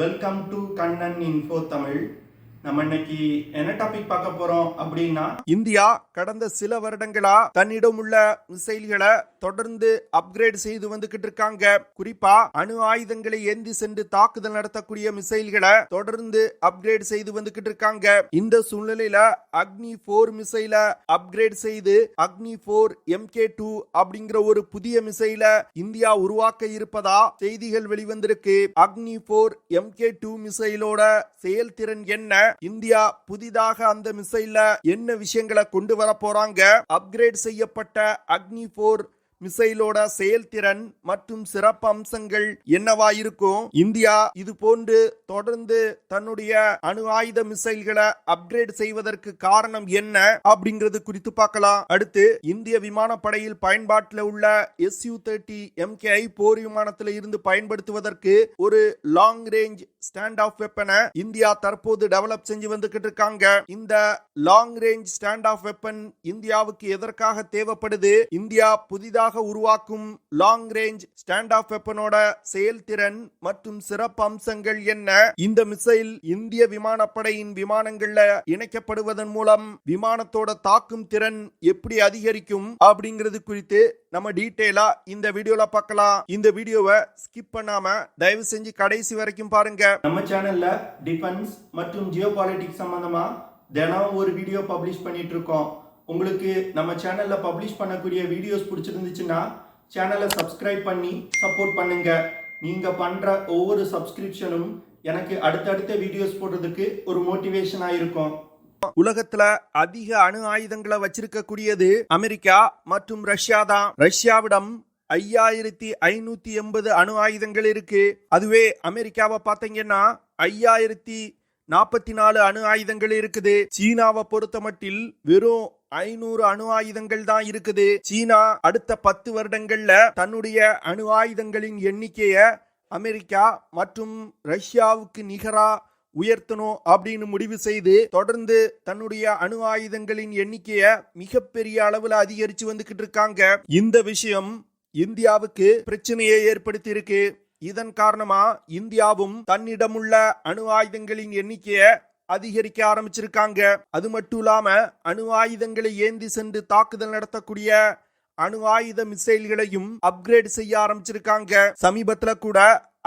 Welcome to Kannan info Tamil. நம்ம இன்னைக்கு என்ன டாபிக் பார்க்க போறோம் அப்படின்னா, இந்தியா கடந்த சில வருடங்களா தன்னிடம் உள்ள மிசைல்களை தொடர்ந்து அப்கிரேட் செய்து வந்துகிட்டு இருக்காங்க. குறிப்பா அணு ஆயுதங்களை ஏந்தி சென்று தாக்குதல் நடத்தக்கூடிய மிசைல்களை தொடர்ந்து அப்கிரேட் செய்து வந்துகிட்டு இருக்காங்க. இந்த சூழ்நிலையில அக்னி 4 மிசைல அப்கிரேட் செய்து அக்னி 4 MK2 அப்படிங்கிற ஒரு புதிய மிசைல இந்தியா உருவாக்க இருப்பதா செய்திகள் வெளிவந்திருக்கு. அக்னி 4 MK2 மிசைலோட செயல்திறன் என்ன, இந்தியா புதிதாக அந்த மிசைல்ல என்ன விஷயங்களை கொண்டு வர போறாங்க, அப்கிரேட் செய்யப்பட்ட அக்னி 4 மிசைலோட செயல்திறன் மற்றும் சிறப்பு அம்சங்கள் என்னவா இருக்கும், இந்தியா இது போன்று தொடர்ந்து தன்னுடைய அணு ஆயுத மிசைல்களை அப்கிரேட் செய்வதற்கு காரணம் என்ன அப்படிங்கிறது குறித்து பார்க்கலாம். அடுத்து இந்திய விமானப்படையில் பயன்பாட்டில் உள்ள Su-30 MKI போர் விமானத்தில் இருந்து பயன்படுத்துவதற்கு ஒரு லாங் ரேஞ்ச் ஸ்டாண்ட் ஆஃப் வெப்பனை இந்தியா தற்போது டெவலப் செஞ்சு வந்துகிட்டு இருக்காங்க. இந்த long range stand off weapon இந்தியாவுக்கு எதற்காக தேவைப்படுது, இந்தியா புதிதாக உருவாக்கும் லாங் ரேஞ்ச் ஸ்டாண்ட் ஆஃப் வெப்பனோட செயல்திறன் மற்றும் சிறப்பு அம்சங்கள் என்ன, இந்த மிசைல் இந்திய விமானப்படையின் விமானங்கள்ல இணைக்கப்படுவதன் மூலம் விமானத்தோட தாக்கும் திறன் எப்படி அதிகரிக்கும் அப்படிங்கிறது குறித்து நம்ம டீடைலா இந்த வீடியோல பார்க்கலாம். இந்த வீடியோவை ஸ்கிப் பண்ணாம தயவு செஞ்சு கடைசி வரைக்கும் பாருங்க. நம்ம சேனல்ல டிஃபென்ஸ் மற்றும் ஜியோ பாலிட்டிக்ஸ் சம்பந்தமா தினம் ஒரு வீடியோ பப்ளிஷ் பண்ணிட்டு இருக்கோம். உங்களுக்கு நம்ம சேனல்ல பப்ளிஷ் பண்ணக்கூடிய வீடியோஸ் பிடிச்சிருந்துச்சுன்னா சேனலை சப்ஸ்கிரைப் பண்ணி சப்போர்ட் பண்ணுங்க. நீங்க பண்ற ஒவ்வொரு சப்ஸ்கிரிப்ஷனும் எனக்கு அடுத்தடுத்த வீடியோஸ் போடுறதுக்கு ஒரு மோட்டிவேஷனா இருக்கும். உலகத்துல அதிக அணு ஆயுதங்களை வச்சிருக்கக்கூடியது அமெரிக்கா மற்றும் ரஷ்யா தான். ரஷ்யாவிடம் 5580 அணு ஆயுதங்கள் இருக்கு. அதுவே அமெரிக்காவை பார்த்தீங்கன்னா 5044 அணு ஆயுதங்கள் இருக்குது. சீனாவை பொறுத்த மட்டில் வெறும் 500 அணு ஆயுதங்கள் தான் இருக்குது. சீனா அடுத்த 10 வருடங்கள்ல தன்னுடைய அணு ஆயுதங்களின் எண்ணிக்கையை அமெரிக்கா மற்றும் ரஷ்யாவுக்கு நிகரா உயர்த்தணும் அப்படின்னு முடிவு செய்து தொடர்ந்து தன்னுடைய அணு ஆயுதங்களின் எண்ணிக்கையை மிகப்பெரிய அளவுல அதிகரிச்சு வந்துகிட்டு இருக்காங்க. இந்த விஷயம் இந்தியாவுக்கு பிரச்சனையை ஏற்படுத்தி இருக்கு. இதன் காரணமா இந்தியாவும் தன்னிடமுள்ள அணு ஆயுதங்களின் எண்ணிக்கையை அதிகரிக்க ஆரம்பிச்சிருக்காங்க. அது மட்டும் இல்லாம அணு ஆயுதங்களை ஏந்தி சென்று தாக்குதல் நடத்தக்கூடிய அணு ஆயுத மிசைல்களையும் அப்கிரேட் செய்ய ஆரம்பிச்சிருக்காங்க. சமீபத்துல கூட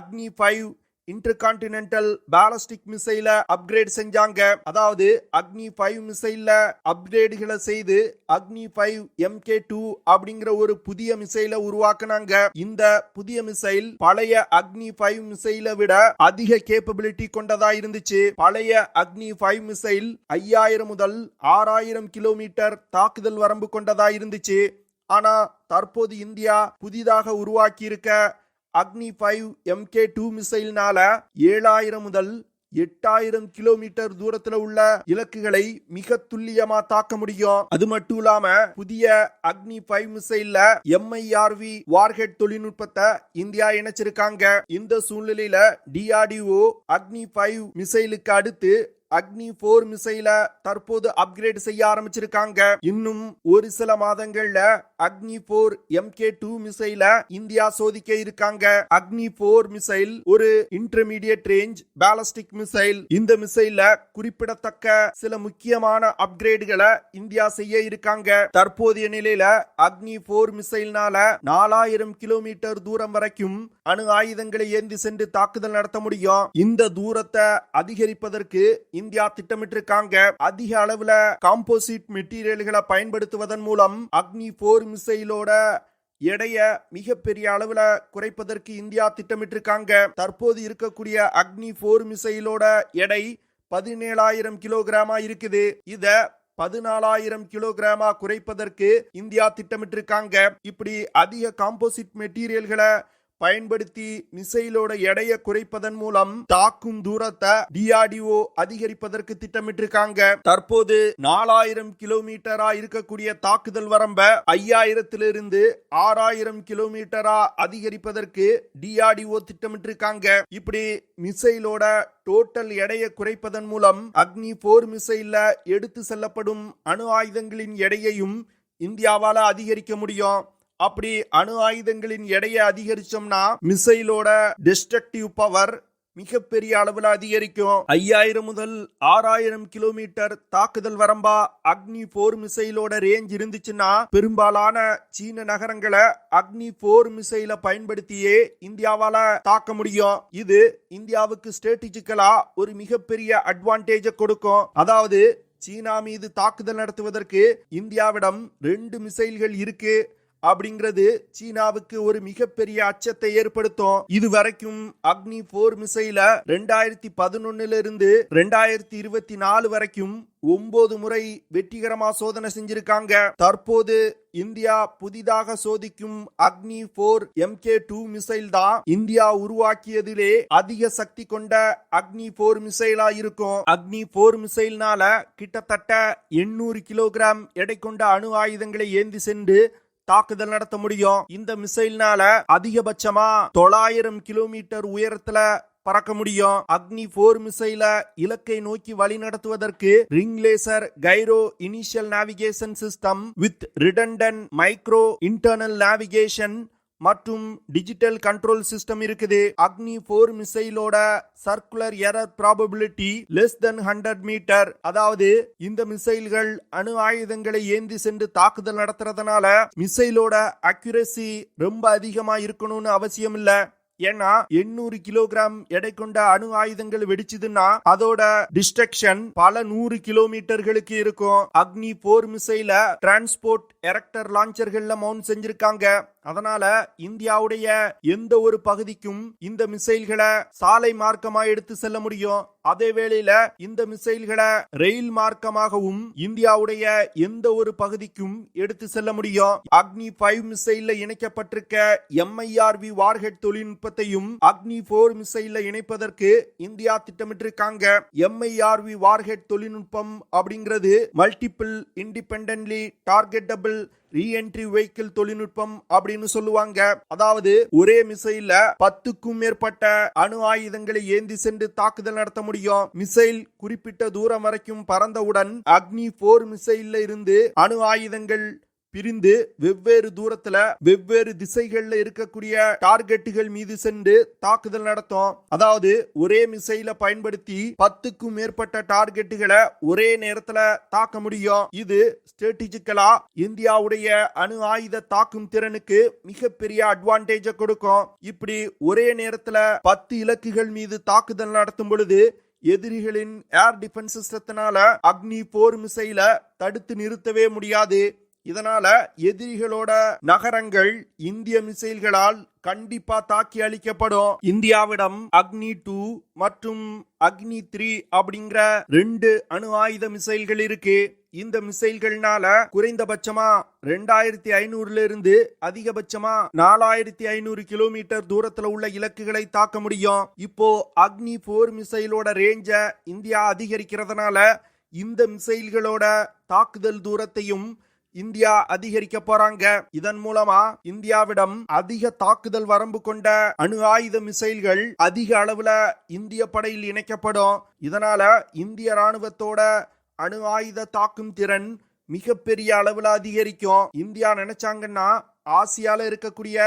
அக்னி 5 இன்டர்கான்டினென்டல் பாலிஸ்டிக் மிசைல அப்கிரேட் செஞ்சாங்க. அதாவது அக்னி 5 மிசைல்ல அப்கிரேடுகளை செய்து அக்னி 5 MK2 அப்படிங்கிற ஒரு புதிய மிசைல உருவாக்குனாங்க. இந்த புதிய மிசைல் பழைய அக்னி 5 மிசைலை விட அதிக கேப்பபிலிட்டி கொண்டதா இருந்துச்சு. பழைய அக்னி 5 மிசைல் 5000 முதல் 6000 கிலோமீட்டர் தாக்குதல் வரம்பு கொண்டதா இருந்துச்சு. ஆனா தற்போது இந்தியா புதிதாக உருவாக்கி இருக்க அக்னி 5 MK2 மிசைல்னால 7000 முதல் 8000 கிலோமீட்டர் தூரத்துல உள்ள இலக்குகளை மிக துல்லியமா தாக்க முடியும். அது மட்டும் இல்லாம புதிய அக்னி 5 மிசைல்ல MIRV வார்ஹெட் தொழில்நுட்பத்தை இந்தியா இணைச்சிருக்காங்க. இந்த சூழ்நிலையில DRDO அக்னி 5 மிசைலுக்கு அடுத்து அக்னி 4 மிசைல தற்போது அப்கிரேட் செய்ய ஆரம்பிச்சிருக்காங்க. இன்னும் ஒரு சில மாதங்கள்ல அக்னி 4 MK2 மிசைல இந்தியா சோதிக்க இருக்காங்க. அக்னி 4 மிசைல் ஒரு இன்டர்மீடியட் ரேஞ்ச் பாலிஸ்டிக் மிசைல். இந்த மிசைல குறிப்பிடத்தக்க சில முக்கியமான அப்கிரேடுகளை இந்தியா செய்ய இருக்காங்க. தற்போதைய நிலையில அக்னி 4 மிசைல்னால 4000 கிலோமீட்டர் தூரம் வரைக்கும் அணு ஆயுதங்களை ஏந்தி சென்று தாக்குதல் நடத்த முடியும். இந்த தூரத்தை அதிகரிப்பதற்கு இந்தியா திட்டமிட்டிருக்காங்க. அதிக அளவுல காம்போசிட் மெட்டீரியல்களை பயன்படுத்துவதன் மூலம் அக்னி 4 மிசைலோட எடைய மிகப்பெரிய அளவுல குறைப்பதற்கு இந்தியா திட்டமிட்டிருக்காங்க. தற்போது இருக்கக்கூடிய அக்னி 4 மிசைலோட எடை 17000 கிலோகிராமா இருக்குது. இத 14000 கிலோகிராமா குறைப்பதற்கு இந்தியா திட்டமிட்டிருக்காங்க. இப்படி அதிக காம்போசிட் மெட்டீரியல்களை பயன்படுத்தி மிசைலோட எடையை குறைப்பதன் மூலம் தாக்கும் தூரத்தை DRDO அதிகரிப்பதற்கு திட்டமிட்டிருக்காங்க. தற்போது 4000 கிலோமீட்டரா இருக்கக்கூடிய தாக்குதல் வரம்ப 5000 6000 கிலோமீட்டரா அதிகரிப்பதற்கு DRDO திட்டமிட்டிருக்காங்க. இப்படி மிசைலோட டோட்டல் எடையை குறைப்பதன் மூலம் அக்னி 4 மிசைல்ல எடுத்து செல்லப்படும் அணு ஆயுதங்களின் எடையையும் இந்தியாவால அதிகரிக்க முடியும். அப்படி அணு ஆயுதங்களின் எடையை அதிகரிச்சோம்னா மிசைலோட டிஸ்ட்ரக்டிவ் பவர் மிகப்பெரிய அளவுல அதிகரிக்கும். 5000 முதல் 6000 கிலோமீட்டர் தாக்குதல் வரம்பா அக்னி 4 மிசைலோட ரேஞ்ச் இருந்துச்சுன்னா பெரும்பாலான சீன நகரங்களை அக்னி 4 மிசைலை பயன்படுத்தியே இந்தியாவால தாக்க முடியும். இது இந்தியாவுக்கு ஸ்ட்ராட்டஜிக்கலா ஒரு மிகப்பெரிய அட்வான்டேஜ் கொடுக்கும். அதாவது சீனா மீது தாக்குதல் நடத்துவதற்கு இந்தியாவிடம் 2 மிசைல்கள் இருக்கு அப்படிங்கிறது சீனாவுக்கு ஒரு மிகப்பெரிய அச்சத்தை ஏற்படுத்தும். இதுவரைக்கும் அக்னி 4 மிசைல 2011 இருந்து 2024 வரைக்கும் 9 முறை வெற்றிகரமா சோதனை செஞ்சிருக்காங்க. தற்போது இந்தியா புதிதாக சோதிக்கும் அக்னி 4 MK2 மிசைல் தான் இந்தியா உருவாக்கியதிலே அதிக சக்தி கொண்ட அக்னி 4 மிசைலா இருக்கும். அக்னி 4 மிசைல்னால கிட்டத்தட்ட 800 கிலோகிராம் எடை கொண்ட அணு ஆயுதங்களை ஏந்தி சென்று தாக்குதல் நடத்த முடியும். இந்த மிசைல்னால அதிகபட்சமா 900 கிலோமீட்டர் உயரத்துல பறக்க முடியும். அக்னி 4 மிசைல இலக்கை நோக்கி வழி நடத்துவதற்கு ring laser gyro inertial navigation system with redundant micro internal navigation மற்றும் டிஜிட்டல் கண்ட்ரோல் சிஸ்டம் இருக்குது. அக்னி 4 மிசைலோட circular error probability less than 100 metre. அதாவது இந்த மிசைல்கள் அணு ஆயுதங்களை ஏந்தி சென்று தாக்குதல் நடத்துறதுனால மிசைலோட அக்யூரசி ரொம்ப அதிகமா இருக்கணும்னு அவசியம் இல்ல. ஏன்னா 800 கிலோகிராம் எடை கொண்ட அணு ஆயுதங்கள் வெடிச்சதுன்னா அதோட டிஸ்ட்ரக்ஷன் பல 100 கிலோமீட்டர்களுக்கு இருக்கும். அக்னி 4 மிசைல டிரான்ஸ்போர்ட் எரக்டர் லான்ச்சர்கள்ல மவுண்ட் செஞ்சிருக்காங்க. அதனால இந்தியாவுடைய எந்த ஒரு பகுதிக்கும் இந்த மிசைல்களை சாலை மார்க்கமா எடுத்து செல்ல முடியும். அதே வேளையில இந்த மிசைல்களை ரயில் மார்க்கமாகவும் இந்தியாவுடைய எந்த ஒரு பகுதிக்கும் எடுத்து செல்ல முடியும். அக்னி 5 மிசைல்ல இணைக்கப்பட்டிருக்க MIRV வார்ஹெட் தொழில்நுட்பத்தையும் அக்னி 4 மிசைல்ல இணைப்பதற்கு இந்தியா திட்டமிட்டிருக்காங்க. MIRV வார்ஹெட் தொழில்நுட்பம் அப்படிங்கிறது multiple independently targetable reentry vehicle தொழில்நுட்பம் அப்படின்னு சொல்லுவாங்க. அதாவது ஒரே மிசைல்ல 10க்கும் மேற்பட்ட அணு ஆயுதங்களை ஏந்தி சென்று தாக்குதல் நடத்த முடியும். மிசைல் குறிப்பிட்ட தூரம் வரைக்கும் பறந்தவுடன் அக்னி 4 மிசைல்ல இருந்து அணு ஆயுதங்கள் பிரிந்து வெவ்வேறு தூரத்துல வெவ்வேறு திசைகள்ல இருக்கக்கூடிய டார்கெட்டுகள் மீது சென்று தாக்குதல் நடத்தும். அதாவது ஒரே மிசைல பயன்படுத்தி 10க்கும் மேற்பட்ட டார்கெட்டுகளை ஒரே நேரத்துல தாக்க முடியும். இது ஸ்ட்ராட்டஜிக்கலா இந்தியாவுடைய அணு ஆயுத தாக்கும் திறனுக்கு மிகப்பெரிய அட்வான்டேஜ் கொடுக்கும். இப்படி ஒரே நேரத்துல 10 இலக்குகள் மீது தாக்குதல் நடத்தும் பொழுது எதிரிகளின் ஏர் டிஃபென்ஸ் சிஸ்டத்தினால அக்னி 4 மிசைல தடுத்து நிறுத்தவே முடியாது. இதனால எதிரிகளோட நகரங்கள் இந்திய மிசைல்களால் கண்டிப்பா தாக்கி அளிக்கப்படும். இந்தியாவிடம் அக்னி 2 மற்றும் அக்னி 3 அப்படிங்கிற 2 அணு ஆயுத மிசைல்கள் இருக்கு. இந்த மிசைல்கள்னால குறைந்தபட்சமா 2500 இருந்து அதிகபட்சமா 4500 கிலோமீட்டர் தூரத்துல உள்ள இலக்குகளை தாக்க முடியும். இப்போ அக்னி 4 மிசைலோட ரேஞ்ச இந்தியா அதிகரிக்கிறதுனால இந்த மிசைல்களோட தாக்குதல் தூரத்தையும் இந்தியா அதிகரிக்க போறாங்க. இதன் மூலமா இந்தியாவிடம் அதிக தாக்குதல் வரம்பு கொண்ட அணு ஆயுத மிசைல்கள் அதிக அளவுல இந்திய படையில் இணைக்கப்படும். இதனால இந்திய ராணுவத்தோட அணு ஆயுத தாக்கும் திறன் மிகப்பெரிய அளவுல அதிகரிக்கும். இந்தியா நினைச்சாங்கன்னா ஆசியால இருக்கக்கூடிய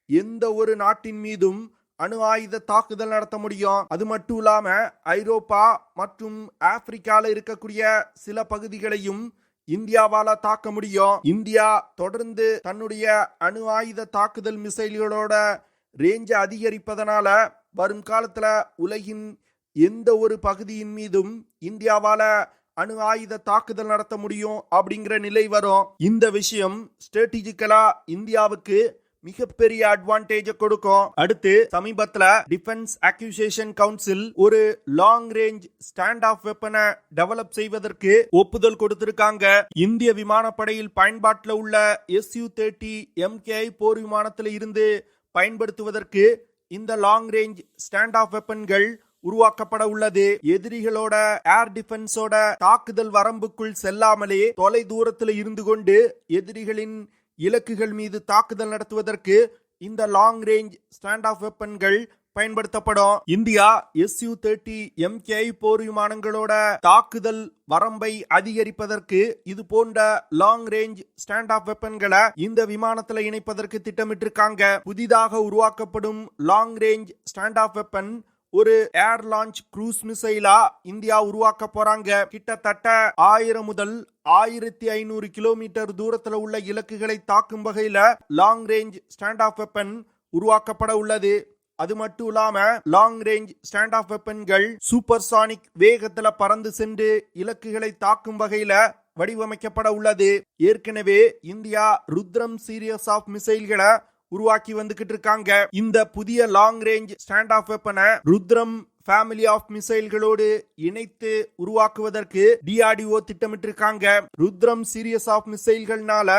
எந்த ஒரு நாட்டின் மீதும் அணு ஆயுத தாக்குதல் நடத்த முடியும். அது மட்டும் இல்லாம ஐரோப்பா மற்றும் ஆப்பிரிக்கால இருக்கக்கூடிய சில பகுதிகளையும் இந்தியாவால தாக்க முடியும். இந்தியா தொடர்ந்து தன்னுடைய அணு ஆயுத தாக்குதல் மிசைல்களோட ரேஞ்ச அதிகரிப்பதனால வரும் காலத்துல உலகின் எந்த ஒரு பகுதியின் மீதும் இந்தியாவால அணு ஆயுத தாக்குதல் நடத்த முடியும் அப்படிங்கிற நிலை வரும். இந்த விஷயம் ஸ்ட்ராட்டஜிக்கலா இந்தியாவுக்கு மிகப்பெரிய அட்வான்டேஜ் கொடுக்கும். அடுத்து சமீபத்துல டிஃபென்ஸ் அக்யூசியேஷன் கவுன்சில் ஒரு லாங் ரேஞ்ச் ஸ்டாண்ட் ஆஃப் வெப்பனை டெவலப் செய்வதற்கு ஒப்புதல் கொடுத்திருக்காங்க. இந்திய விமானப்படையில் பயன்பாட்டில் உள்ள Su-30 MKI போர் விமானத்தில் இருந்து பயன்படுத்துவதற்கு இந்த லாங் ரேஞ்ச் ஸ்டாண்ட் ஆஃப் வெப்பன்கள் உருவாக்கப்பட உள்ளது. எதிரிகளோட ஏர் டிஃபென்ஸோட தாக்குதல் வரம்புக்குள் செல்லாமலே தொலை தூரத்தில் இருந்து கொண்டு எதிரிகளின் இலக்குகள் மீது தாக்குதல் நடத்துவதற்கு இந்த லாங் ரேஞ்ச் ஸ்டாண்ட் ஆஃப் வெப்பன்கள் பயன்படுத்தப்படும். இந்தியா Su-30 MKI போர் விமானங்களோட தாக்குதல் வரம்பை அதிகரிப்பதற்கு இது போன்ற லாங் ரேஞ்ச் ஸ்டாண்ட் ஆஃப் வெப்பன்களை இந்த விமானத்துல இணைப்பதற்கு திட்டமிட்டிருக்காங்க. புதிதாக உருவாக்கப்படும் long range stand off weapon ஒரு ஏர் லான்ச் க்ரூஸ் மிசைலா இந்தியா உருவாக்க போறாங்க. கிட்டத்தட்ட 1000 முதல் 1500 கிலோமீட்டர் தூரத்துல உள்ள இலக்குகளை தாக்கும் வகையில long range stand off weapon உருவாக்கப்பட உள்ளது. அது மட்டும் இல்லாம லாங் ரேஞ்ச் ஸ்டாண்ட் ஆஃப் வெப்பன்கள் சூப்பர்சானிக் வேகத்துல பறந்து சென்று இலக்குகளை தாக்கும் வகையில வடிவமைக்கப்பட உள்ளது. ஏற்கனவே இந்தியா ருத்ரம் சீரியஸ் ஆஃப் மிசைல்களை உருவாக்கி வந்துகிட்டு இருக்காங்க. இந்த புதிய லாங் ரேஞ்ச் ஸ்டாண்ட் ஆஃப் வெப்பனை ருத்ரம் ஃபேமிலி ஆஃப் மிசைல்களோடு இணைத்து உருவாக்குவதற்கு DRDO திட்டமிட்டிருக்காங்க. ருத்ரம் சீரியஸ் ஆஃப் மிசைல்கள்னால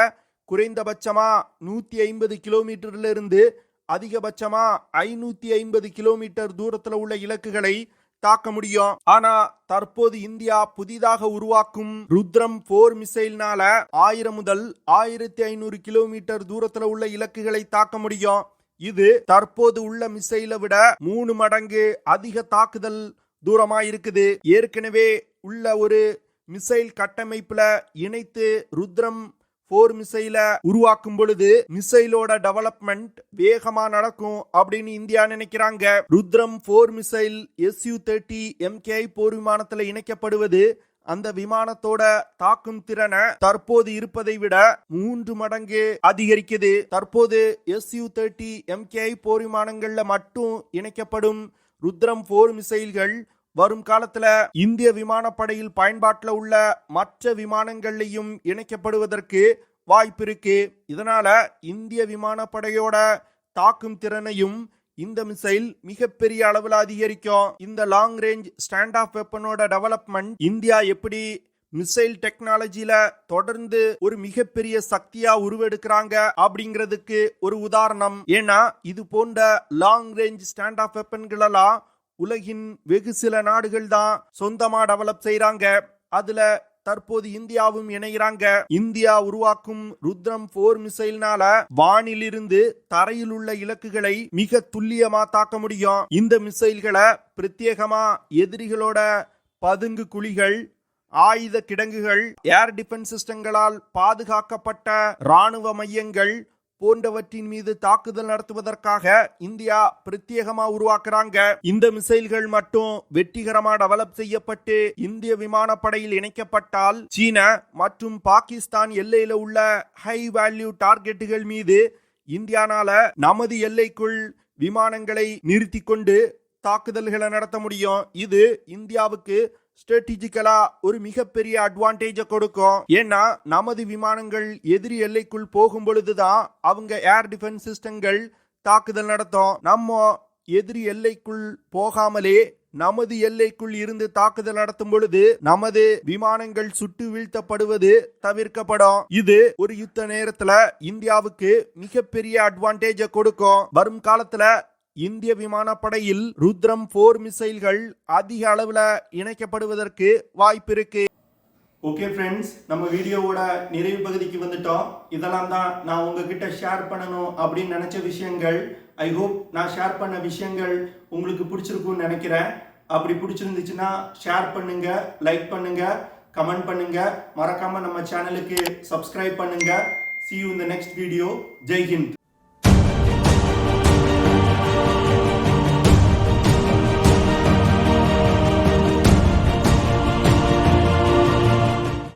குறைந்தபட்சமா 150 கிலோமீட்டர்ல இருந்து அதிகபட்சமா 550 கிலோமீட்டர் தூரத்துல உள்ள இலக்குகளை தாக்க முடியும். ஆனா தற்போது இந்தியா புதிதாக உருவாக்கும் ருத்ரம் 4 மிசைல்னால 1000 முதல் 1500 கிலோமீட்டர் தூரத்துல உள்ள இலக்குகளை தாக்க முடியும். இது தற்போது உள்ள மிசைலை விட 3 மடங்கு அதிக தாக்குதல் தூரமா இருக்குது. ஏற்கனவே உள்ள ஒரு மிசைல் கட்டமைப்புல இணைத்து ருத்ரம் 4 மிசைல உருவாக்கும் பொழுது மிசைலோட டெவலப்மெண்ட் வேகமா நடக்கும் அப்படின்னு இந்தியா நினைக்கிறாங்க. ருத்ரம் 4 மிசைல் Su-30 MKI போர் விமானத்துல இணைக்கப்படுவது அந்த விமானத்தோட தாக்கும் திறனை தற்போது இருப்பதை விட 3 மடங்கு அதிகரிக்குது. தற்போது Su-30 MKI போர் விமானங்கள்ல மட்டும் இணைக்கப்படும் ருத்ரம் 4 மிசைல்கள் வரும் காலத்துல இந்திய விமானப்படையில் பயன்பாட்டில் உள்ள மற்ற விமானங்கள்லையும் இணைக்கப்படுவதற்கு வாய்ப்பு இருக்கு. இதனால இந்திய விமானப்படையோட தாக்கும் திறனையும் இந்த மிசைல் மிகப்பெரிய அளவில் அதிகரிக்கும். இந்த லாங் ரேஞ்ச் ஸ்டாண்ட் ஆஃப் வெப்பனோட டெவலப்மெண்ட் இந்தியா எப்படி மிசைல் டெக்னாலஜில தொடர்ந்து ஒரு மிகப்பெரிய சக்தியா உருவெடுக்கிறாங்க அப்படிங்கிறதுக்கு ஒரு உதாரணம். ஏன்னா இது போன்ற லாங் ரேஞ்ச் ஸ்டாண்ட் ஆஃப் வெப்பன்களெல்லாம் உலகின் வெகு சில நாடுகள் தான் சொந்தமா டெவலப் செய்யறாங்க. அதுல தற்போது இந்தியாவும் இணைகிறாங்க. இந்தியா உருவாக்கும் ருத்ரம் 4 மிசைல்னால வானிலிருந்து தரையில் உள்ள இலக்குகளை மிக துல்லியமா தாக்க முடியும். இந்த மிசைல்களை பிரத்யேகமா எதிரிகளோட பதுங்கு குழிகள், ஆயுத கிடங்குகள், ஏர் டிஃபென்ஸ் சிஸ்டங்களால் பாதுகாக்கப்பட்ட ராணுவ மையங்கள் போன்றவற்றின் மீது தாக்குதல் நடத்துவதற்காக இந்தியா பிரத்யேகமா உருவாக்குறாங்க. இந்த மிசைல்கள் மட்டும் வெற்றிகரமா டெவலப் செய்யப்பட்டு இந்திய விமானப்படையில் இணைக்கப்பட்டால் சீனா மற்றும் பாகிஸ்தான் எல்லையில உள்ள ஹை வேல்யூ டார்கெட்டுகள் மீது இந்தியானால நமது எல்லைக்குள் விமானங்களை நிறுத்தி கொண்டு தாக்குதல்களை நடத்த முடியும். இது இந்தியாவுக்கு ஸ்ட்ராட்டஜிக்கலா ஒரு மிகப்பெரிய அட்வான்டேஜ கொடுக்கும். ஏன்னா நமது விமானங்கள் எதிரி எல்லைக்குள் போகும் பொழுதுதான் அவங்க ஏர் டிஃபென்ஸ் சிஸ்டங்கள் தாக்குதல் நடத்தும். நம்ம எதிரி எல்லைக்குள் போகாமலே நமது எல்லைக்குள் இருந்து தாக்குதல் நடத்தும் பொழுது நமது விமானங்கள் சுட்டு வீழ்த்தப்படுவது தவிர்க்கப்படும். இது ஒரு யுத்த நேரத்துல இந்தியாவுக்கு மிகப்பெரிய அட்வான்டேஜ கொடுக்கும். வரும் காலத்துல இந்திய விமானப்படையில் ருத்ரம் 4 மிசைல்கள் அதிக அளவுல இணைக்கப்படுவதற்கு வாய்ப்பு இருக்கு. ஓகே ஃப்ரெண்ட்ஸ், நம்ம வீடியோவோட நிறைவு பகுதிக்கு வந்துட்டோம். இதெல்லாம் தான் நான் உங்ககிட்ட ஷேர் பண்ணணும் அப்படின்னு நினைச்ச விஷயங்கள். ஐ ஹோப் நான் ஷேர் பண்ண விஷயங்கள் உங்களுக்கு பிடிச்சிருக்கும்னு நினைக்கிறேன். அப்படி பிடிச்சிருந்துச்சுன்னா ஷேர் பண்ணுங்க, லைக் பண்ணுங்க, கமெண்ட் பண்ணுங்க. மறக்காம நம்ம சேனலுக்கு சப்ஸ்கிரைப் பண்ணுங்க. See you in the next video. Jai Hind.